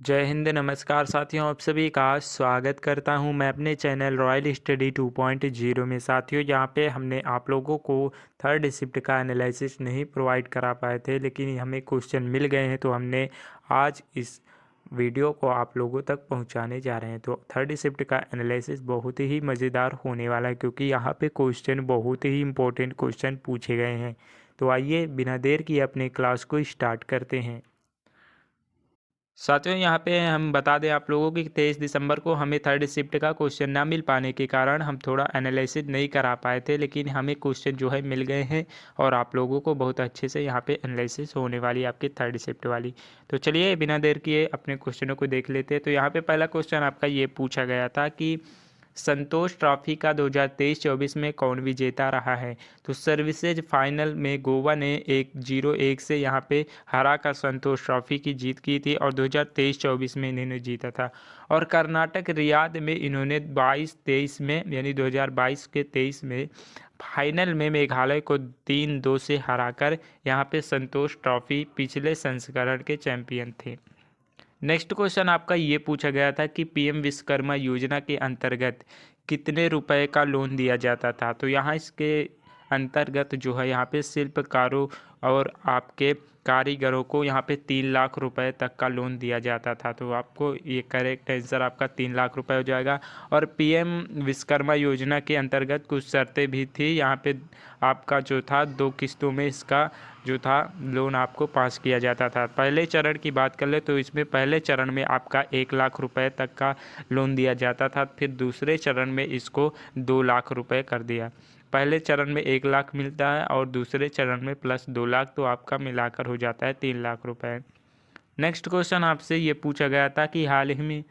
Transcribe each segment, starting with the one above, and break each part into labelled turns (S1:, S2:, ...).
S1: जय हिंद, नमस्कार साथियों, आप सभी का स्वागत करता हूं मैं अपने चैनल रॉयल स्टडी 2.0 में। साथियों, यहाँ पे हमने आप लोगों को थर्ड शिफ्ट का एनालिसिस नहीं प्रोवाइड करा पाए थे, लेकिन हमें क्वेश्चन मिल गए हैं तो हमने आज इस वीडियो को आप लोगों तक पहुंचाने जा रहे हैं। तो थर्ड शिफ्ट का एनालिसिस बहुत ही मज़ेदार होने वाला है, क्योंकि यहाँ पे क्वेश्चन बहुत ही इंपॉर्टेंट क्वेश्चन पूछे गए हैं। तो आइए बिना देर किए अपने क्लास को स्टार्ट करते हैं। साथियों, यहाँ पे हम बता दें आप लोगों की 23 दिसंबर को हमें थर्ड शिफ्ट का क्वेश्चन ना मिल पाने के कारण हम थोड़ा एनालिसिस नहीं करा पाए थे, लेकिन हमें क्वेश्चन जो है मिल गए हैं और आप लोगों को बहुत अच्छे से यहाँ पे एनालिसिस होने वाली है आपकी थर्ड शिफ्ट वाली। तो चलिए बिना देर किए अपने क्वेश्चनों को देख लेते हैं। तो यहाँ पर पहला क्वेश्चन आपका ये पूछा गया था कि संतोष ट्रॉफी का 2023-24 में कौन विजेता रहा है। तो सर्विसेज फाइनल में गोवा ने 1-0 से यहाँ पे हरा कर संतोष ट्रॉफी की जीत की थी और 2023-24 में इन्होंने जीता था। और कर्नाटक रियाद में इन्होंने 22-23 में यानी 2022 के 23 में फाइनल में मेघालय को 3-2 से हराकर यहाँ पे संतोष ट्रॉफी पिछले संस्करण के चैंपियन थे। नेक्स्ट क्वेश्चन आपका ये पूछा गया था कि पीएम विश्वकर्मा योजना के अंतर्गत कितने रुपए का लोन दिया जाता था। तो यहाँ इसके अंतर्गत जो है यहाँ पे शिल्पकारों और आपके कारीगरों को यहाँ पे 3 लाख रुपए तक का लोन दिया जाता था। तो आपको ये करेक्ट आंसर आपका 3 लाख रुपए हो जाएगा। और पीएम विश्वकर्मा योजना के अंतर्गत कुछ शर्तें भी थी। यहाँ पे आपका जो था 2 किस्तों में इसका जो था लोन आपको पास किया जाता था। पहले चरण की बात कर ले तो इसमें पहले चरण में आपका 1 लाख रुपए तक का लोन दिया जाता था, फिर दूसरे चरण में इसको 2 लाख रुपए कर दिया। पहले चरण में 1 लाख मिलता है और दूसरे चरण में प्लस 2 लाख, तो आपका मिलाकर हो जाता है 3 लाख रुपए। नेक्स्ट क्वेश्चन आपसे ये पूछा गया था कि हाल ही में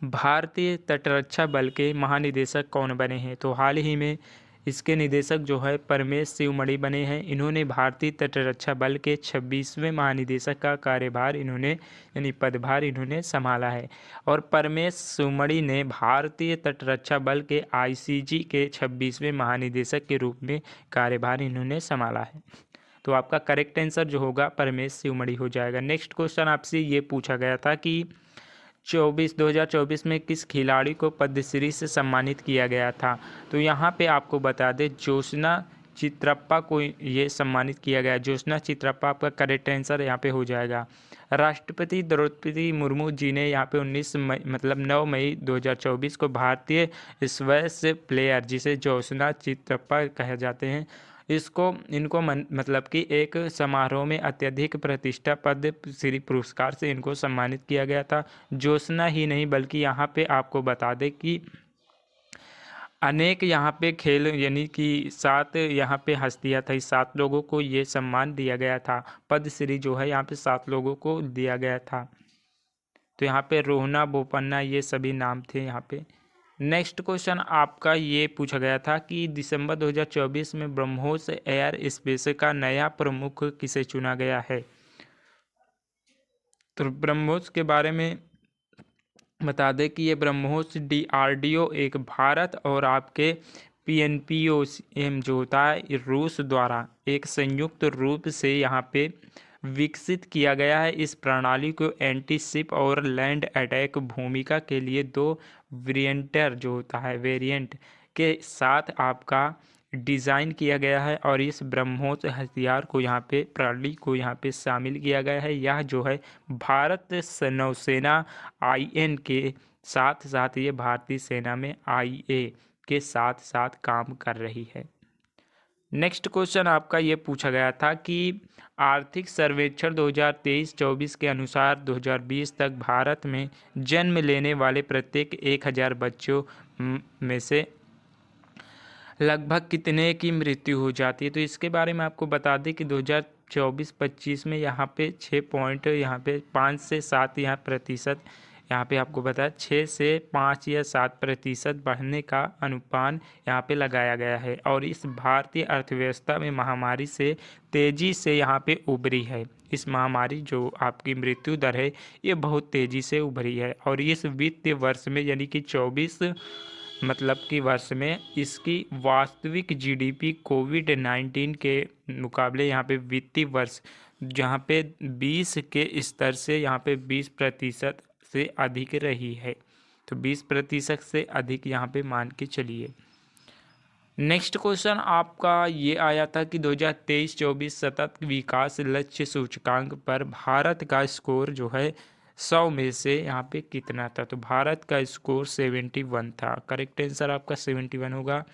S1: भारतीय तटरक्षा बल के महानिदेशक कौन बने हैं। तो हाल ही में इसके निदेशक जो है परमेश शिवमणि बने हैं। इन्होंने भारतीय तटरक्षा बल के 26वें महानिदेशक का कार्यभार इन्होंने यानी पदभार इन्होंने संभाला है। और परमेश शिवमणि ने भारतीय तटरक्षा बल के आईसीजी के 26वें महानिदेशक के रूप में कार्यभार इन्होंने संभाला है। तो आपका करेक्ट आंसर जो होगा परमेश शिवमणि हो जाएगा। नेक्स्ट क्वेश्चन आपसे ये पूछा गया था कि 2024 में किस खिलाड़ी को पद्मश्री से सम्मानित किया गया था। तो यहाँ पे आपको बता दें ज्योत्सना चित्रप्पा को ये सम्मानित किया गया। ज्योत्सना चित्रप्पा आपका करेक्ट आंसर यहाँ पे हो जाएगा। राष्ट्रपति द्रौपदी मुर्मू जी ने यहाँ पे 9 मई 2024 को भारतीय स्क्वैश प्लेयर जिसे ज्योत्सना चित्रप्पा कहे जाते हैं इनको मतलब कि एक समारोह में अत्यधिक प्रतिष्ठा पद्मश्री पुरस्कार से इनको सम्मानित किया गया था। ज्योत्सना ही नहीं बल्कि यहाँ पे आपको बता दें कि अनेक यहाँ पे खेल यानी कि 7 यहाँ पे हस्तियाँ थी, 7 लोगों को ये सम्मान दिया गया था। पद्मश्री जो है यहाँ पे 7 लोगों को दिया गया था। तो यहाँ पे रोहना बोपन्ना ये सभी नाम थे यहाँ पे। नेक्स्ट क्वेश्चन आपका ये पूछा गया था कि दिसंबर 2024 में ब्रह्मोस एयर स्पेस का नया प्रमुख किसे चुना गया है। तो ब्रह्मोस के बारे में बता दें कि ये ब्रह्मोस DRDO एक भारत और आपके PNPOM जो होता है रूस द्वारा एक संयुक्त रूप से यहाँ पे विकसित किया गया है। इस प्रणाली को एंटी शिप और लैंड अटैक भूमिका के लिए 2 वेरिएंट के साथ आपका डिज़ाइन किया गया है और इस ब्रह्मोस हथियार को यहाँ पे प्रणाली को यहाँ पे शामिल किया गया है। यह जो है भारत नौसेना IN के साथ साथ ये भारतीय सेना में IA के साथ साथ काम कर रही है। नेक्स्ट क्वेश्चन आपका ये पूछा गया था कि आर्थिक सर्वेक्षण 2023-24 के अनुसार 2020 तक भारत में जन्म लेने वाले प्रत्येक 1000 बच्चों में से लगभग कितने की मृत्यु हो जाती है। तो इसके बारे में आपको बता दें कि 2024-25 में यहाँ पे 5 से 7 यहाँ प्रतिशत यहाँ पे आपको बताया 6 से 5 या 7% बढ़ने का अनुमान यहाँ पे लगाया गया है। और इस भारतीय अर्थव्यवस्था में महामारी से तेज़ी से यहाँ पे उभरी है। इस महामारी जो आपकी मृत्यु दर है ये बहुत तेज़ी से उभरी है। और इस वित्तीय वर्ष में यानी कि 24 की वर्ष में इसकी वास्तविक GDP कोविड-19 के मुकाबले यहाँ पे वित्तीय वर्ष जहाँ पे 20 के स्तर से यहाँ पे 20% से अधिक रही है। तो 20% से अधिक यहाँ पे मान के चलिए। नेक्स्ट क्वेश्चन आपका ये आया था कि 2023-24 सतत विकास लक्ष्य सूचकांक पर भारत का स्कोर जो है 100 में से यहाँ पे कितना था। तो भारत का स्कोर 71 था। करेक्ट आंसर आपका 71 होगा।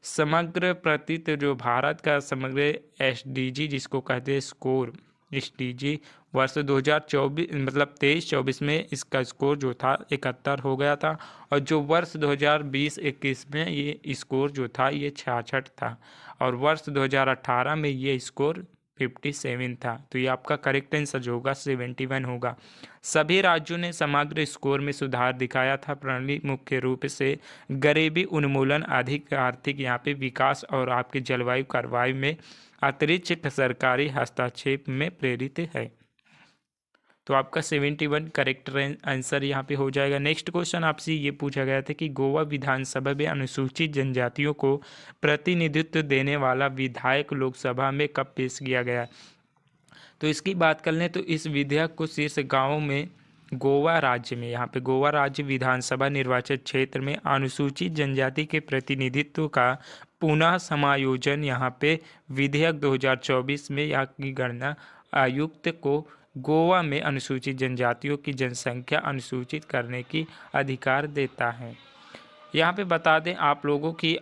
S1: समग्र प्रतित जो भारत का समग्र SDG जिसको कहते हैं स्कोर SDG वर्ष 2024 मतलब 23-24 में इसका स्कोर जो था 71 हो गया था, और जो वर्ष 2020-21 में ये स्कोर जो था ये 66 था, और वर्ष 2018 में ये स्कोर 57 था। तो ये आपका करेक्ट आंसर जो होगा 71 होगा। सभी राज्यों ने समग्र स्कोर में सुधार दिखाया था। प्रणाली मुख्य रूप से गरीबी उन्मूलन, अधिक आर्थिक यहाँ पे विकास और आपके जलवायु कार्रवाई में अतिरिक्त सरकारी हस्तक्षेप में प्रेरित है। तो आपका 71 करेक्ट आंसर यहाँ पे हो जाएगा। नेक्स्ट क्वेश्चन आपसे ये पूछा गया था कि गोवा विधानसभा में अनुसूचित जनजातियों को प्रतिनिधित्व देने वाला विधायक लोकसभा में कब पेश किया गया। तो इसकी बात कर लें तो इस विधेयक को शीर्ष गाँव में गोवा राज्य में यहाँ पे गोवा राज्य विधानसभा निर्वाचन क्षेत्र में अनुसूचित जनजाति के प्रतिनिधित्व का पुनः समायोजन यहाँ पे विधेयक 2024 में यहाँ की गणना आयुक्त को गोवा में अनुसूचित जनजातियों की जनसंख्या अनुसूचित करने की अधिकार देता है। यहाँ पे बता दें आप लोगों की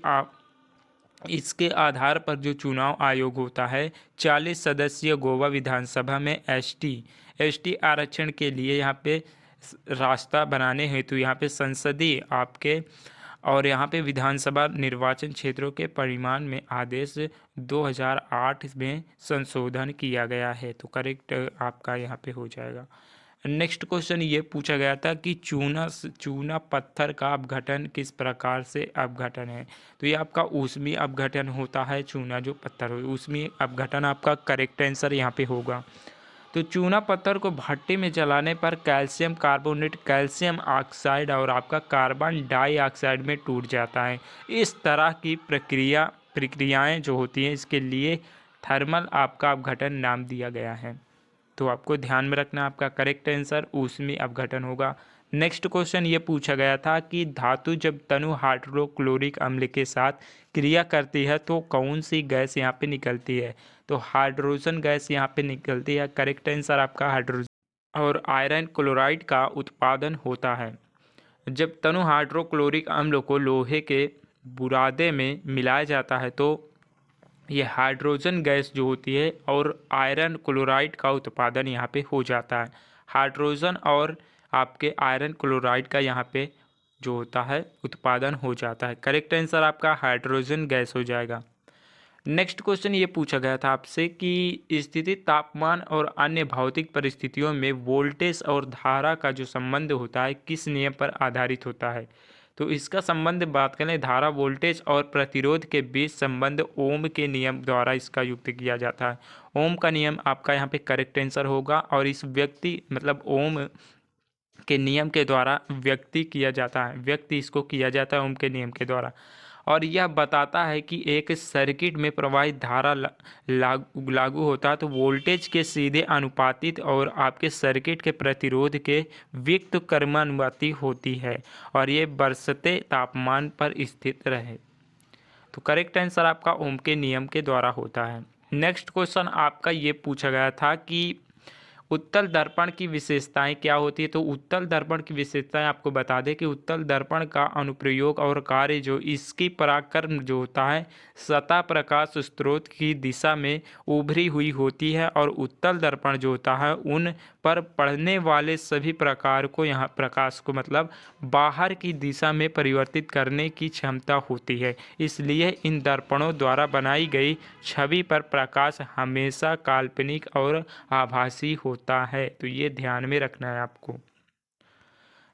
S1: इसके आधार पर जो चुनाव आयोग होता है 40 सदस्यीय गोवा विधानसभा में एसटी आरक्षण के लिए यहाँ पे रास्ता बनाने हेतु यहाँ पे संसदीय आपके और यहाँ पे विधानसभा निर्वाचन क्षेत्रों के परिमाण में आदेश 2008 में संशोधन किया गया है। तो आपका यहाँ पे हो जाएगा। नेक्स्ट क्वेश्चन ये पूछा गया था कि चूना पत्थर का अपघटन किस प्रकार से अपघटन है। तो ये आपका ऊष्मीय अपघटन होता है। चूना जो पत्थर हो ऊष्मीय अपघटन आपका करेक्ट आंसर यहाँ पे होगा। तो चूना पत्थर को भट्टी में जलाने पर कैल्शियम कार्बोनेट, कैल्शियम ऑक्साइड और आपका कार्बन डाइऑक्साइड में टूट जाता है। इस तरह की प्रक्रियाएं जो होती हैं इसके लिए थर्मल आपका अपघटन नाम दिया गया है। तो आपको ध्यान में रखना आपका करेक्ट आंसर ऊष्मीय अपघटन होगा। नेक्स्ट क्वेश्चन ये पूछा गया था कि धातु जब तनु हाइड्रोक्लोरिक अम्ल के साथ क्रिया करती है तो कौन सी गैस यहाँ पे निकलती है। तो हाइड्रोजन गैस यहाँ पे निकलती है। करेक्ट आंसर आपका हाइड्रोजन और आयरन क्लोराइड का उत्पादन होता है। जब तनु हाइड्रोक्लोरिक अम्ल को लोहे के बुरादे में मिलाया जाता है तो ये हाइड्रोजन गैस जो होती है और आयरन क्लोराइड का उत्पादन यहाँ पे हो जाता है। हाइड्रोजन और आपके आयरन क्लोराइड का यहाँ पे जो होता है उत्पादन हो जाता है। करेक्ट आंसर आपका हाइड्रोजन गैस हो जाएगा। नेक्स्ट क्वेश्चन ये पूछा गया था आपसे कि स्थिति, तापमान और अन्य भौतिक परिस्थितियों में वोल्टेज और धारा का जो संबंध होता है किस नियम पर आधारित होता है। तो इसका संबंध बात करें धारा, वोल्टेज और प्रतिरोध के बीच संबंध ओम के नियम द्वारा इसका युक्त किया जाता है। ओम का नियम आपका यहाँ पे करेक्ट आंसर होगा। और इस व्यक्ति मतलब ओम के नियम के द्वारा व्यक्ति किया जाता है, व्यक्ति इसको किया जाता है ओम के नियम के द्वारा। और यह बताता है कि एक सर्किट में प्रवाहित धारा लागू होता है तो वोल्टेज के सीधे अनुपातिक और आपके सर्किट के प्रतिरोध के व्युत्क्रमानुपाती होती है और ये बढ़ते तापमान पर स्थित रहे। तो करेक्ट आंसर आपका ओम के नियम के द्वारा होता है। नेक्स्ट क्वेश्चन आपका ये पूछा गया था कि उत्तल दर्पण की विशेषताएं क्या होती है। तो उत्तल दर्पण की विशेषताएं आपको बता दें कि उत्तल दर्पण का अनुप्रयोग और कार्य जो इसकी पराक्रम जो होता है सतह प्रकाश स्रोत की दिशा में उभरी हुई होती है और उत्तल दर्पण जो होता है उन पर पड़ने वाले सभी प्रकार को यहाँ प्रकाश को मतलब बाहर की दिशा में परिवर्तित करने की क्षमता होती है। इसलिए इन दर्पणों द्वारा बनाई गई छवि पर प्रकाश हमेशा काल्पनिक और आभासी होता है। तो ये ध्यान में रखना है आपको।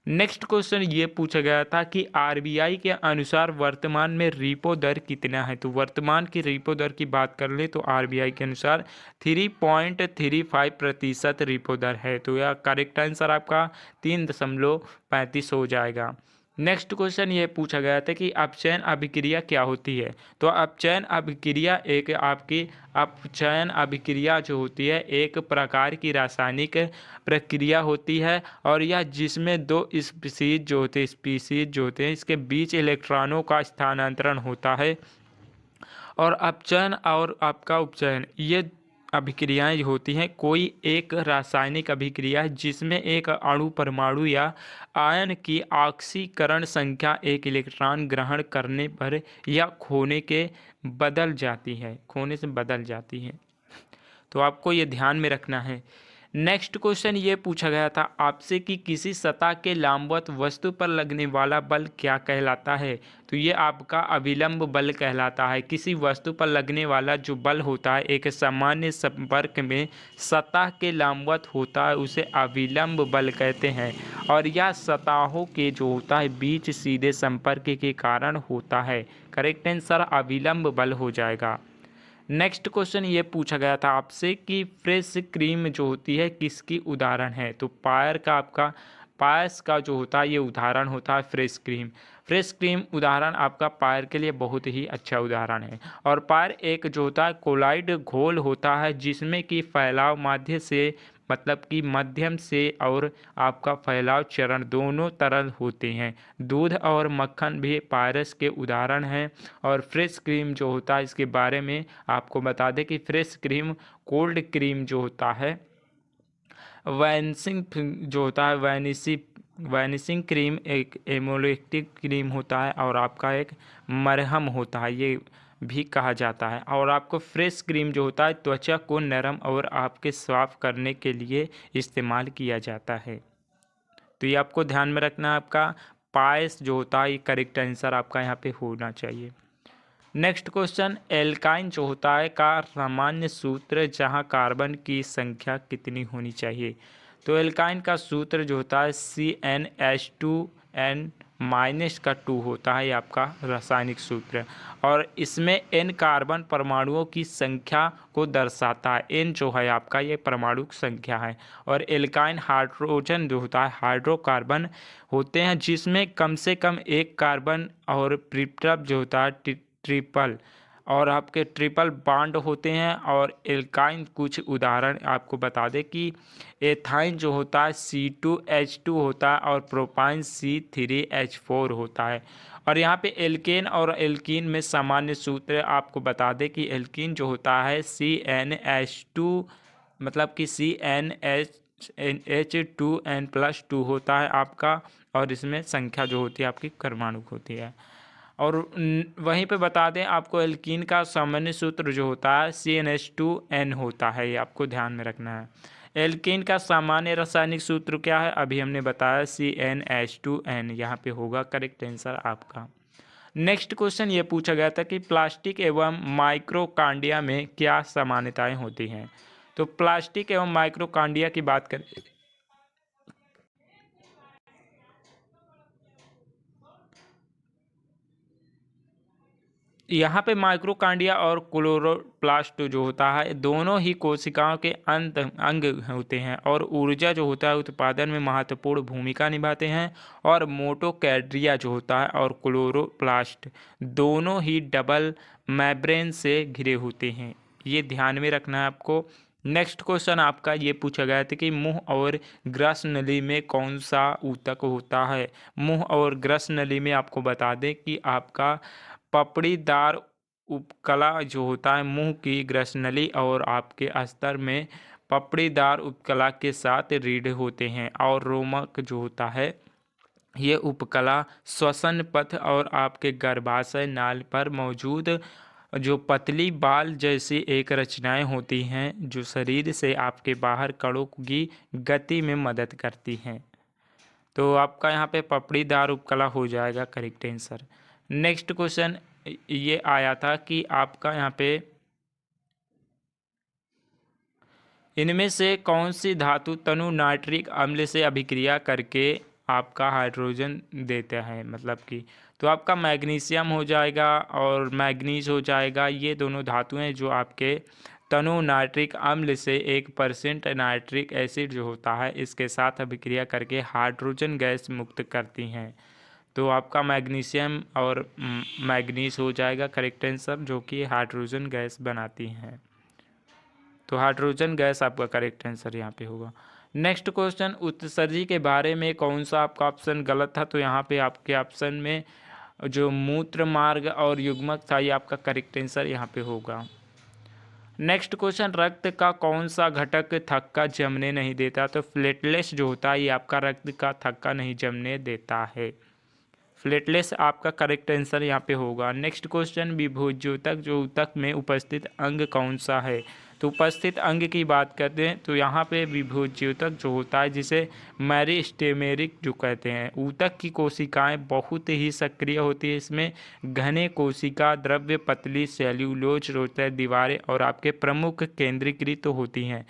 S1: नेक्स्ट क्वेश्चन ये पूछा गया था कि आरबीआई के अनुसार वर्तमान में रेपो दर कितना है। तो वर्तमान की रेपो दर की बात कर ले तो आरबीआई के अनुसार 3.35% रेपो दर है। तो यह करेक्ट आंसर आपका 3.35 हो जाएगा। नेक्स्ट क्वेश्चन ये पूछा गया था कि अपचयन अभिक्रिया क्या होती है। तो अपचयन अभिक्रिया एक आपकी अपचयन अभिक्रिया जो होती है एक प्रकार की रासायनिक प्रक्रिया होती है, और यह जिसमें दो स्पीसीज जो होते हैं इसके बीच इलेक्ट्रॉनों का स्थानांतरण होता है। और अपचयन और आपका उपचयन ये अभिक्रियाएं जो होती हैं कोई एक रासायनिक अभिक्रिया है जिसमें एक अणु परमाणु या आयन की ऑक्सीकरण संख्या एक इलेक्ट्रॉन ग्रहण करने पर या खोने से बदल जाती है। तो आपको ये ध्यान में रखना है। नेक्स्ट क्वेश्चन ये पूछा गया था आपसे कि किसी सतह के लंबवत वस्तु पर लगने वाला बल क्या कहलाता है। तो ये आपका अविलंब बल कहलाता है। किसी वस्तु पर लगने वाला जो बल होता है एक सामान्य संपर्क में सतह के लंबवत होता है उसे अविलंब बल कहते हैं, और यह सतहों के जो होता है बीच सीधे संपर्क के कारण होता है। करेक्ट आंसर अविलंब बल हो जाएगा। नेक्स्ट क्वेश्चन ये पूछा गया था आपसे कि फ्रेश क्रीम जो होती है किसकी उदाहरण है। तो पायस का जो होता है ये उदाहरण होता है फ्रेश क्रीम। फ्रेश क्रीम उदाहरण आपका पायर के लिए बहुत ही अच्छा उदाहरण है। और पायर एक जो होता है कोलाइड घोल होता है जिसमें कि फैलाव माध्य से मतलब कि मध्यम से और आपका फैलाव चरण दोनों तरल होते हैं। दूध और मक्खन भी पायरस के उदाहरण हैं। और फ्रेश क्रीम जो होता है इसके बारे में आपको बता दें कि फ्रेश क्रीम कोल्ड क्रीम जो होता है वैनिशिंग जो होता है वैनिशिंग क्रीम एक एमोलेक्टिक क्रीम होता है और आपका एक मरहम होता है ये भी कहा जाता है। और आपको फ्रेश क्रीम जो होता है त्वचा को नरम और आपके साफ करने के लिए इस्तेमाल किया जाता है। तो ये आपको ध्यान में रखना है। आपका पायस जो होता है ये करेक्ट आंसर आपका यहाँ पे होना चाहिए। नेक्स्ट क्वेश्चन एल्काइन जो होता है का सामान्य सूत्र जहाँ कार्बन की संख्या कितनी होनी चाहिए। तो एल्काइन का सूत्र जो होता है CnH2n माइनस का 2 होता है ये आपका रासायनिक सूत्र, और इसमें n कार्बन परमाणुओं की संख्या को दर्शाता है। n जो है आपका ये परमाणु संख्या है। और एल्काइन हाइड्रोजन जो होता है हाइड्रोकार्बन होते हैं जिसमें कम से कम एक कार्बन और प्रिटब जो होता है ट्रिपल और आपके ट्रिपल बॉन्ड होते हैं। और एल्काइन कुछ उदाहरण आपको बता दें कि एथाइन जो होता है C2H2 होता है और प्रोपाइन C3H4 होता है। और यहाँ पे एल्केन और एल्कीन में सामान्य सूत्र आपको बता दें कि एल्कीन जो होता है CnH2 मतलब कि CnH2n+2 होता है आपका, और इसमें संख्या जो होती है आपकी क्रमानुक होती है। और वहीं पे बता दें आपको एल्कीन का सामान्य सूत्र जो होता है CnH2n होता है, ये आपको ध्यान में रखना है। एल्कीन का सामान्य रासायनिक सूत्र क्या है अभी हमने बताया CnH2n, यहाँ पे होगा करेक्ट आंसर आपका। नेक्स्ट क्वेश्चन ये पूछा गया था कि प्लास्टिक एवं माइक्रोकांडिया में क्या समानताएं होती हैं। तो प्लास्टिक एवं माइक्रोकांडिया की बात करें यहाँ पे माइक्रोकांडिया और क्लोरोप्लास्ट जो होता है दोनों ही कोशिकाओं के अंग होते हैं और ऊर्जा जो होता है उत्पादन में महत्वपूर्ण भूमिका निभाते हैं। और मोटोकैड्रिया जो होता है और क्लोरोप्लास्ट दोनों ही डबल मेम्ब्रेन से घिरे होते हैं, ये ध्यान में रखना है आपको। नेक्स्ट क्वेश्चन आपका ये पूछा गया था कि मुंह और ग्रस नली में कौन सा ऊतक होता है। मुंह और ग्रस नली में आपको बता दें कि आपका पपड़ीदार उपकला जो होता है मुंह की ग्रसनली और आपके अस्तर में पपड़ीदार उपकला के साथ रीढ़ होते हैं। और रोमक जो होता है ये उपकला श्वसन पथ और आपके गर्भाशय नाल पर मौजूद जो पतली बाल जैसी एक रचनाएं होती हैं जो शरीर से आपके बाहर कणों की गति में मदद करती हैं। तो आपका यहाँ पे पपड़ीदार उपकला हो जाएगा करेक्ट आंसर। नेक्स्ट क्वेश्चन ये आया था कि आपका यहाँ पे इनमें से कौन सी धातु तनु नाइट्रिक अम्ल से अभिक्रिया करके आपका हाइड्रोजन देता है, मतलब कि तो आपका मैग्नीशियम हो जाएगा और मैग्नीज हो जाएगा। ये दोनों धातुएं जो आपके तनु नाइट्रिक अम्ल से 1% नाइट्रिक एसिड जो होता है इसके साथ अभिक्रिया करके हाइड्रोजन गैस मुक्त करती हैं। तो आपका मैग्नीशियम और मैग्नीज हो जाएगा करेक्ट आंसर, जो कि हाइड्रोजन गैस बनाती हैं। तो हाइड्रोजन गैस आपका करेक्ट आंसर यहाँ पे होगा। नेक्स्ट क्वेश्चन, उत्सर्जी के बारे में कौन सा आपका ऑप्शन गलत था? तो यहाँ पे आपके ऑप्शन में जो मूत्र मार्ग और युग्मक था, ये आपका करेक्ट आंसर यहाँ पे होगा। नेक्स्ट क्वेश्चन, रक्त का कौन सा घटक थक्का जमने नहीं देता? तो प्लेटलेट्स जो होता है ये आपका रक्त का थक्का नहीं जमने देता है। प्लेटलेट्स आपका करेक्ट आंसर यहाँ पे होगा। नेक्स्ट क्वेश्चन, विभुज्योतक जो ऊतक में उपस्थित अंग कौन सा है? तो उपस्थित अंग की बात करते हैं तो यहाँ पे विभुज्योतक जो होता है, जिसे मेरिस्टेमेरिक जो कहते हैं, ऊतक की कोशिकाएं बहुत ही सक्रिय होती है। इसमें घने कोशिका द्रव्य, पतली सेल्यूलोज रोटर दीवारें और आपके प्रमुख केंद्रीकृत होती हैं।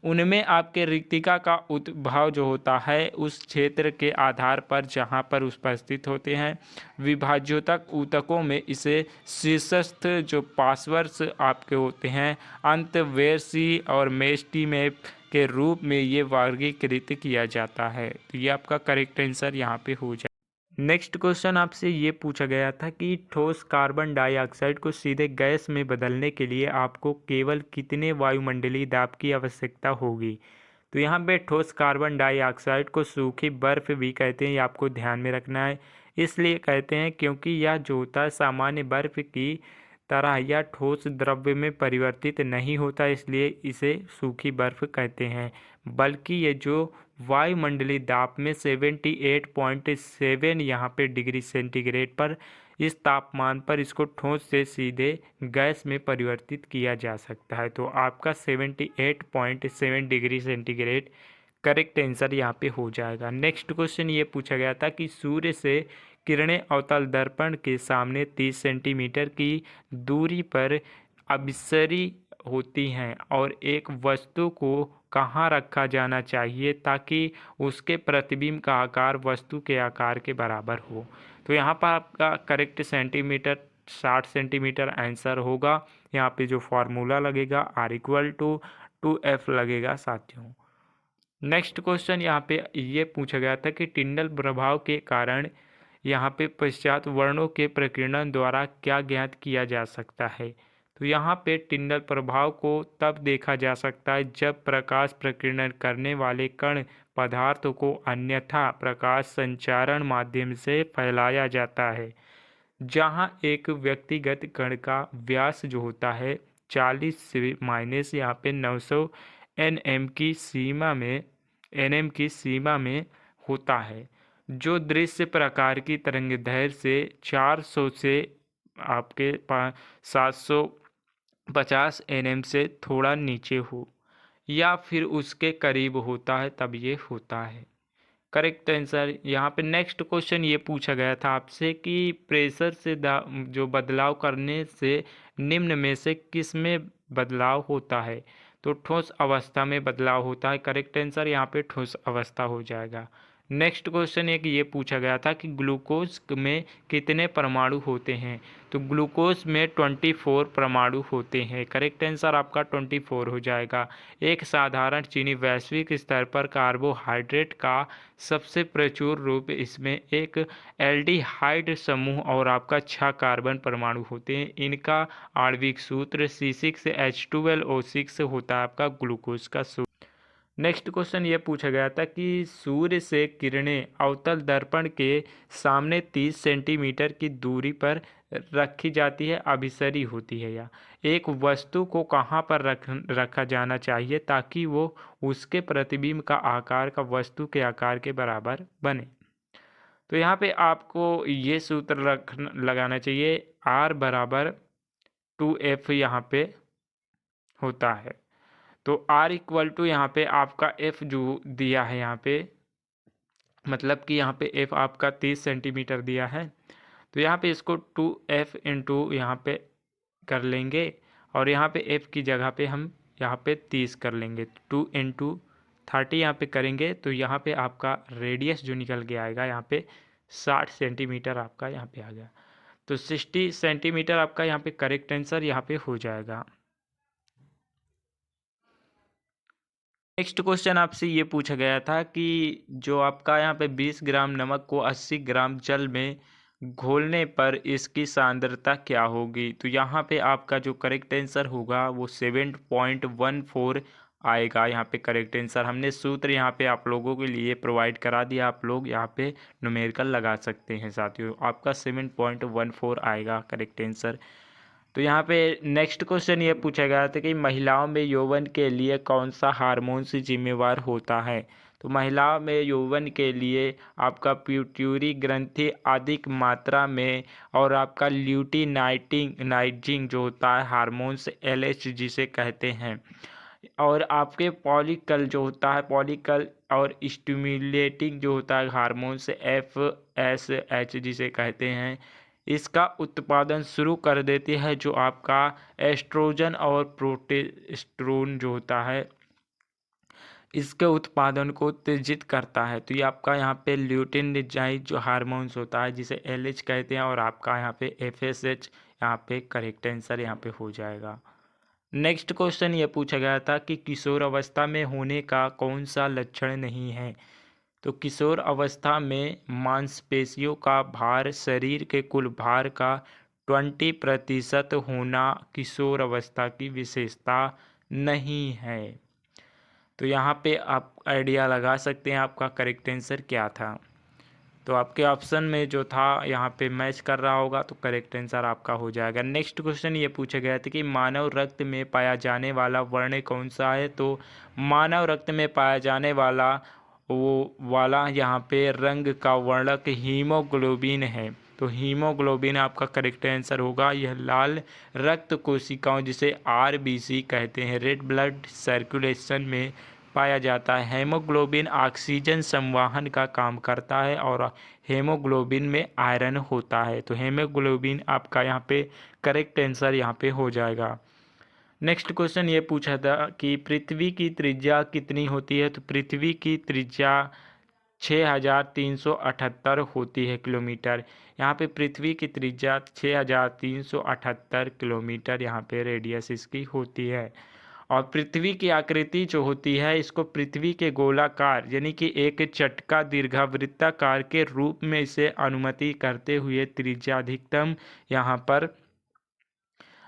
S1: उनमें आपके रिक्तिका का उद्भव जो होता है उस क्षेत्र के आधार पर जहाँ पर उपस्थित होते हैं। विभाज्योतक ऊतकों में इसे शीर्षस्थ जो पार्श्वर्स आपके होते हैं अंतःवैर्षी और मेस्टिमेप के रूप में ये वर्गीकृत किया जाता है। तो ये आपका करेक्ट आंसर यहाँ पे हो जाए। नेक्स्ट क्वेश्चन आपसे ये पूछा गया था कि ठोस कार्बन डाइऑक्साइड को सीधे गैस में बदलने के लिए आपको केवल कितने वायुमंडलीय दाब की आवश्यकता होगी? तो यहाँ पे ठोस कार्बन डाइऑक्साइड को सूखी बर्फ़ भी कहते हैं, ये आपको ध्यान में रखना है। इसलिए कहते हैं क्योंकि यह जो होता है सामान्य बर्फ़ की तरह यह ठोस द्रव्य में परिवर्तित नहीं होता, इसलिए इसे सूखी बर्फ़ कहते हैं। बल्कि ये जो वायुमंडलीय दाब में 78.7 यहाँ पे डिग्री सेंटीग्रेड पर, इस तापमान पर इसको ठोस से सीधे गैस में परिवर्तित किया जा सकता है। तो आपका 78.7 डिग्री सेंटीग्रेड करेक्ट आंसर यहाँ पे हो जाएगा। नेक्स्ट क्वेश्चन ये पूछा गया था कि सूर्य से किरणें अवतल दर्पण के सामने 30 सेंटीमीटर की दूरी पर अभिसरी होती हैं और एक वस्तु को कहाँ रखा जाना चाहिए ताकि उसके प्रतिबिंब का आकार वस्तु के आकार के बराबर हो? तो यहाँ पर आपका करेक्ट सेंटीमीटर 60 सेंटीमीटर आंसर होगा। यहाँ पे जो फार्मूला लगेगा R=2F लगेगा साथियों। नेक्स्ट क्वेश्चन यहाँ पे ये पूछा गया था कि टिंडल प्रभाव के कारण यहाँ पे पश्चात वर्णों के प्रकीर्णन द्वारा क्या ज्ञात किया जा सकता है? तो यहाँ पे टिंडल प्रभाव को तब देखा जा सकता है जब प्रकाश प्रकीर्णन करने वाले कण पदार्थों को अन्यथा प्रकाश संचारण माध्यम से फैलाया जाता है। जहाँ एक व्यक्तिगत कण का व्यास जो होता है 40 से माइनस यहाँ पे 900 एनएम की सीमा में होता है, जो दृश्य प्रकार की तरंगदैर्घ्य से 400 से आपके 750 एनएम से थोड़ा नीचे हो या फिर उसके करीब होता है, तब ये होता है। करेक्ट आंसर यहाँ पे। नेक्स्ट क्वेश्चन ये पूछा गया था आपसे कि प्रेशर से जो बदलाव करने से निम्न में से किस में बदलाव होता है? तो ठोस अवस्था में बदलाव होता है। करेक्ट आंसर यहाँ पे ठोस अवस्था हो जाएगा। नेक्स्ट क्वेश्चन एक ये पूछा गया था कि ग्लूकोज में कितने परमाणु होते हैं? तो ग्लूकोज में 24 परमाणु होते हैं। करेक्ट आंसर आपका 24 हो जाएगा। एक साधारण चीनी वैश्विक स्तर पर कार्बोहाइड्रेट का सबसे प्रचुर रूप, इसमें एक एल्डिहाइड समूह और आपका 6 कार्बन परमाणु होते हैं। इनका आणविक सूत्र C6H12O6 होता है आपका ग्लूकोज का सूत्र। नेक्स्ट क्वेश्चन ये पूछा गया था कि सूर्य से किरणें अवतल दर्पण के सामने 30 सेंटीमीटर की दूरी पर रखी जाती है, अभिसरी होती है, या एक वस्तु को कहाँ पर रखा जाना चाहिए ताकि वो उसके प्रतिबिंब का आकार का वस्तु के आकार के बराबर बने? तो यहाँ पे आपको ये सूत्र लगाना चाहिए, R=2F यहाँ पे होता है। तो R= यहाँ पे आपका F जो दिया है यहाँ पे, मतलब कि यहाँ पे F आपका 30 सेंटीमीटर दिया है, तो यहाँ पे इसको 2F इंटू यहाँ पे कर लेंगे और यहाँ पे F की जगह पे हम यहाँ पे 30 कर लेंगे। 2 इंटू 30 यहाँ पे करेंगे तो यहाँ पे आपका रेडियस जो निकल के आएगा यहाँ पे 60 सेंटीमीटर आपका यहाँ पे आ गया। तो 60 सेंटीमीटर आपका यहाँ पे करेक्ट आंसर यहाँ पे हो जाएगा। नेक्स्ट क्वेश्चन आपसे ये पूछा गया था कि जो आपका यहाँ पे 20 ग्राम नमक को 80 ग्राम जल में घोलने पर इसकी सांद्रता क्या होगी। तो यहाँ पे आपका जो करेक्ट आंसर होगा वो 7.14 आएगा। यहाँ पे करेक्ट आंसर हमने सूत्र यहाँ पे आप लोगों के लिए प्रोवाइड करा दिया, आप लोग यहाँ पे न्यूमेरिकल लगा सकते हैं साथियों। आपका 7.14 आएगा करेक्ट आंसर। तो यहाँ पे नेक्स्ट क्वेश्चन ये पूछा गया था कि महिलाओं में यौवन के लिए कौन सा हार्मोन से जिम्मेवार होता है। तो महिलाओं में यौवन के लिए आपका प्यूट्यूरी ग्रंथि अधिक मात्रा में और आपका ल्यूटिनाइजिंग जो होता है हार्मोन्स LH जिसे कहते हैं, और आपके पॉलिकल जो होता है पॉलिकल और स्टिमुलेटिंग जो होता है हार्मोन्स FSH जिसे कहते हैं, इसका उत्पादन शुरू कर देती है जो आपका एस्ट्रोजन और प्रोजेस्टेरोन जो होता है इसके उत्पादन को उत्तेजित करता है। तो ये आपका यहाँ पे ल्यूटिनाइजिंग जो हार्मोन्स होता है जिसे LH कहते हैं, और आपका यहाँ पे FSH यहाँ पे करेक्ट आंसर यहाँ पे हो जाएगा। नेक्स्ट क्वेश्चन ये पूछा गया था कि किशोर अवस्था में होने का कौन सा लक्षण नहीं है। तो किशोर अवस्था में मांसपेशियों का भार शरीर के कुल भार का 20% होना किशोर अवस्था की विशेषता नहीं है। तो यहाँ पे आप आइडिया लगा सकते हैं आपका करेक्ट आंसर क्या था। तो आपके ऑप्शन में जो था यहाँ पे मैच कर रहा होगा, तो करेक्ट आंसर आपका हो जाएगा। नेक्स्ट क्वेश्चन ये पूछा गया था कि मानव रक्त में पाया जाने वाला वर्ण कौन सा है। तो मानव रक्त में पाया जाने वाला यहाँ पे रंग का वर्णक हीमोग्लोबिन है। तो हीमोग्लोबिन आपका करेक्ट आंसर होगा। यह लाल रक्त कोशिकाओं जिसे RBC कहते हैं, रेड ब्लड सर्कुलेशन में पाया जाता है। हेमोग्लोबिन ऑक्सीजन संवहन का काम करता है और हेमोग्लोबिन में आयरन होता है। तो हेमोग्लोबिन आपका यहाँ पे करेक्ट आंसर यहाँ पे हो जाएगा। नेक्स्ट क्वेश्चन ये पूछा था कि पृथ्वी की त्रिज्या कितनी होती है। तो पृथ्वी की त्रिज्या 6378 होती है किलोमीटर। यहाँ पे पृथ्वी की त्रिज्या 6378 किलोमीटर यहाँ पे रेडियस इसकी होती है। और पृथ्वी की आकृति जो होती है इसको पृथ्वी के गोलाकार यानी कि एक चटका दीर्घवृत्ताकार के रूप में इसे अनुमति करते हुए त्रिज्या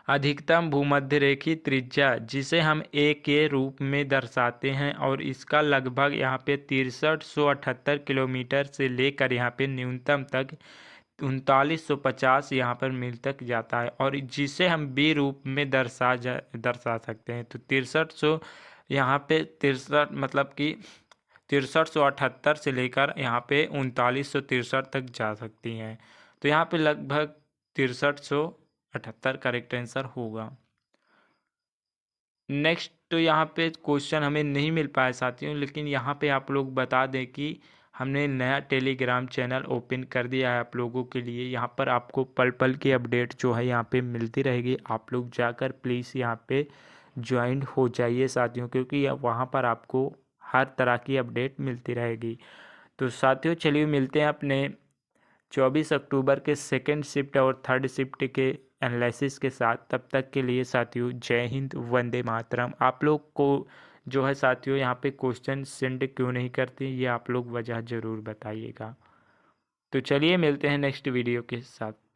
S1: अधिकतम भूमध्य रेखी त्रिज्या जिसे हम A के रूप में दर्शाते हैं, और इसका लगभग यहाँ पे 6378 किलोमीटर से लेकर यहाँ पे न्यूनतम तक 3950 यहाँ पर मील तक जाता है, और जिसे हम B रूप में दर्शा सकते हैं। तो 6300 यहाँ पे 63 मतलब कि 6378 से लेकर यहाँ पे 3963 तक जा सकती हैं। तो यहाँ पे लगभग 6378 करेक्ट आंसर होगा। नेक्स्ट तो यहाँ पे क्वेश्चन हमें नहीं मिल पाया साथियों, लेकिन यहाँ पे आप लोग बता दें कि हमने नया टेलीग्राम चैनल ओपन कर दिया है आप लोगों के लिए। यहाँ पर आपको पल पल की अपडेट जो है यहाँ पे मिलती रहेगी। आप लोग जाकर प्लीज़ यहाँ पे ज्वाइन हो जाइए साथियों, क्योंकि वहाँ पर आपको हर तरह की अपडेट मिलती रहेगी। तो साथियों चलिए मिलते हैं अपने 24 अक्टूबर के सेकेंड शिफ्ट और थर्ड शिफ्ट के एनालिसिस के साथ। तब तक के लिए साथियों जय हिंद, वंदे मातरम। आप लोग को जो है साथियों यहाँ पे क्वेश्चन सेंड क्यों नहीं करते ये आप लोग वजह ज़रूर बताइएगा। तो चलिए मिलते हैं नेक्स्ट वीडियो के साथ।